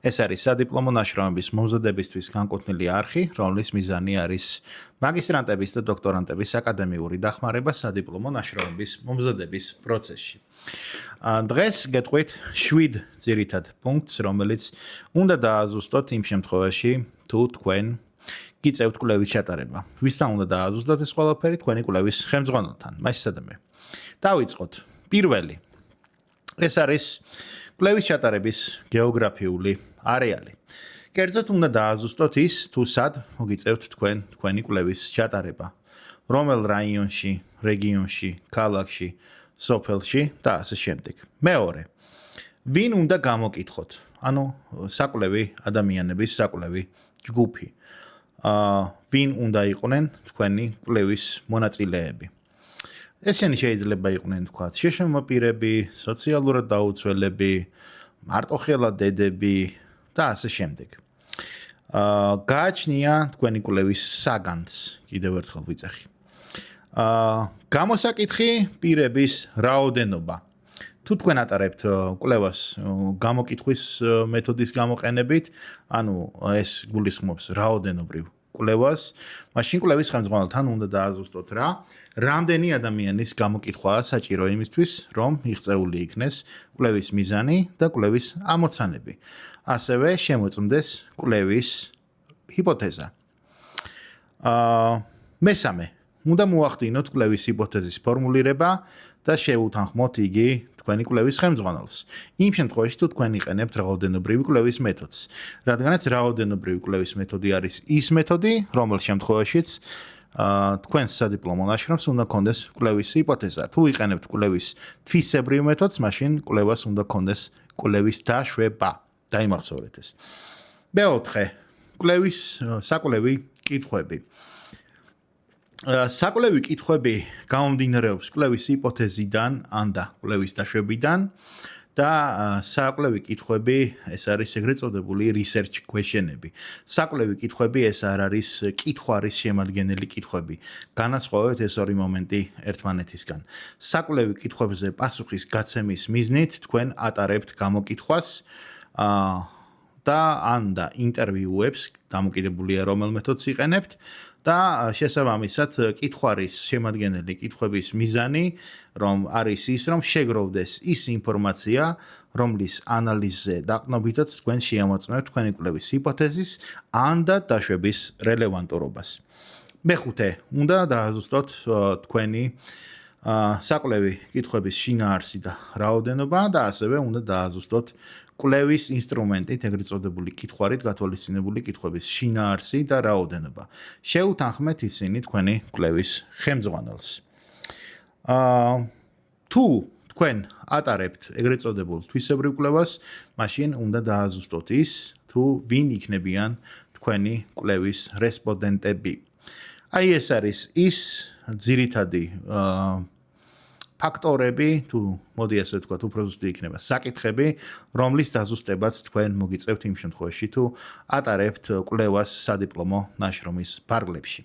ეს არის სადიპლომო ნაშრომების მომზადებისთვის განკუთვნილი არხი, რომლის მიზანი არის მაგისტრანტების და დოქტორანტების აკადემიური დახმარება სადიპლომო ნაშრომების მომზადების პროცესში. დღეს გეტყვით 7 ძირითად პუნქტს, რომელიც უნდა დააზუსტოთ იმ შემთხვევაში, თუ თქვენ გიწევთ კვლევის ჩატარება. ვისთან უნდა დააზუსტოთ ეს ყველაფერი თქვენი კვლევის ხელმძღვანელთან, მასისადმე. დავიწყოთ. პირველი. ეს არის კვლევის ჩატარების გეოგრაფიული არეალი. კერძოდ უნდა დააზუსტოთ ის, თუ სად მოგიწევთ თქვენი კვლევის ჩატარება. რომელ რაიონში, რეგიონში, ქალაქში, სოფელში და ასე შემდეგ. მეორე. ვინ უნდა გამოკითხოთ? ანუ საკვლევი ადამიანების საკვლევი ჯგუფი. ვინ უნდა იყვნენ თქვენი კვლევის მონაწილეები. ესენი შეიძლება იყვნენ თქვათ შეშემოპირები, სოციალურად დაუცველები, მარტოხელა დედები და ასე შემდეგ. გააჩნია თქვენი კვლევის საგანძს, კიდევ ერთხელ ვიძახი. გამოსაკითხი პირების რაოდენობა. თუ თქვენ ატარებთ კვლევას გამოკითხვის მეთოდის გამოყენებით, ანუ ეს გულისხმობს რაოდენობრივ კვლევას, მაშინ კვლევის ხელმძღვანელთან უნდა დააზუსტოთ რა, რამდენი ადამიანის გამოკითხვაა საჭირო იმისთვის, რომ მიღწეული იქნეს კვლევის მიზანი და კვლევის ამოცანები. ასევე შემოწმდეს კვლევის ჰიპოთეზა. მესამე, უნდა მოახდინოთ კვლევის ჰიპოთეზის ფორმულირება და შეუთანხმოთ იგი თქვენი კვლევის ხელმძღვანელს. იმ შემთხვევაში, თუ თქვენ იყენებთ რაოდენობრივი კვლევის მეთოდს, რადგანაც რაოდენობრივი კვლევის მეთოდი არის ის მეთოდი, რომელ შემთხვევაშიც თქვენს სადიპლომო ნაშრომს უნდა კონდეს კვლევის ჰიპოთეზა. თუ იყენებთ კვლევის თვისებრივ მეთოდს, მაშინ კვლევას უნდა კონდეს კვლევის დაშვება. დაიმახსოვრეთ ეს. მეოთხე, კვლევის საკვლევი კითხვები. საკვლევი კითხვები გამომდინარეობს კვლევის ჰიპოთეზიდან ან და კვლევის დაშვებიდან და საკვლევი კითხვები ეს არის ეგრეთ წოდებული research question-ები. საკვლევი კითხვები ეს არ არის კითხვარის შემადგენელი კითხვები. განასხვავებთ ეს ორი მომენტი ერთმანეთისგან. საკვლევი კითხვებზე პასუხის გაცემის მიზნით თქვენ ატარებთ გამოკითხვას და ან და ინტერვიუებს, დამოკიდებულია რომელ მეთოდს იყენებთ და შესაბამისად კითხვარის შემადგენელი კითხვების მიზანი რომ არის ის რომ შეგროვდეს ის ინფორმაცია რომლის ანალიზზე დაყრდნობითაც თქვენ შეამოწმებთ თქვენი კვლევის ჰიპოთეზის ან და დაშვების რელევანტურობას. მეხუთე, უნდა დააზუსტოთ თქვენი საკვლევი კითხვების შინაარსი და რაოდენობა და ასევე უნდა დააზუსტოთ კვლევის ინსტრუმენტით, ეგრეთ წოდებული კითხვარით გათვალისწინებული კითხვების შინაარსი და რაოდენობა. შეუთანხმეთ ისინი თქვენი კვლევის ხელმძღვანელს. თუ თქვენ ატარებთ ეგრეთ წოდებულ თვისებრივ კვლევას, მაშინ უნდა დააზუსტოთ ის, თუ ვინ იქნებიან თქვენი კვლევის რესპონდენტები. აი ეს არის ის ძირითადი ფაქტორები, თუ მოდი ასე ვთქვათ, უფრო ზუსტი იქნება საკითხები, რომლის დაზუსტებაც თქვენ მოგიწევთ იმ შემთხვევაში, თუ ატარებთ კვლევას სადიპლომო ნაშრომის ფარგლებში.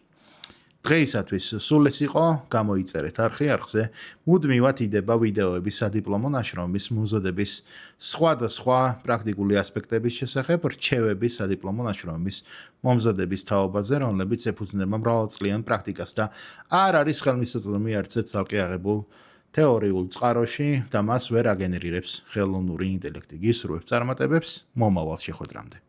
დღეისათვის სულ ეს იყო, გამოიწერეთ არხზე, მუდმივად იდება ვიდეოები სადიპლომო ნაშრომის მომზადების სხვადასხვა პრაქტიკული ასპექტების შესახებ, რჩევები სადიპლომო ნაშრომის მომზადების თაობაზე, რომლებიც ეფუძნება მრავალწლიან პრაქტიკას და არ არის ხელმისაწვდომი არც ერთ ცალკე აღებულ თეორიულ წყაროში და მას ვერ აგენერირებს ხელოვნური ინტელექტი. გისურვებთ წარმატებებს მომავალ შეხვედრამდე.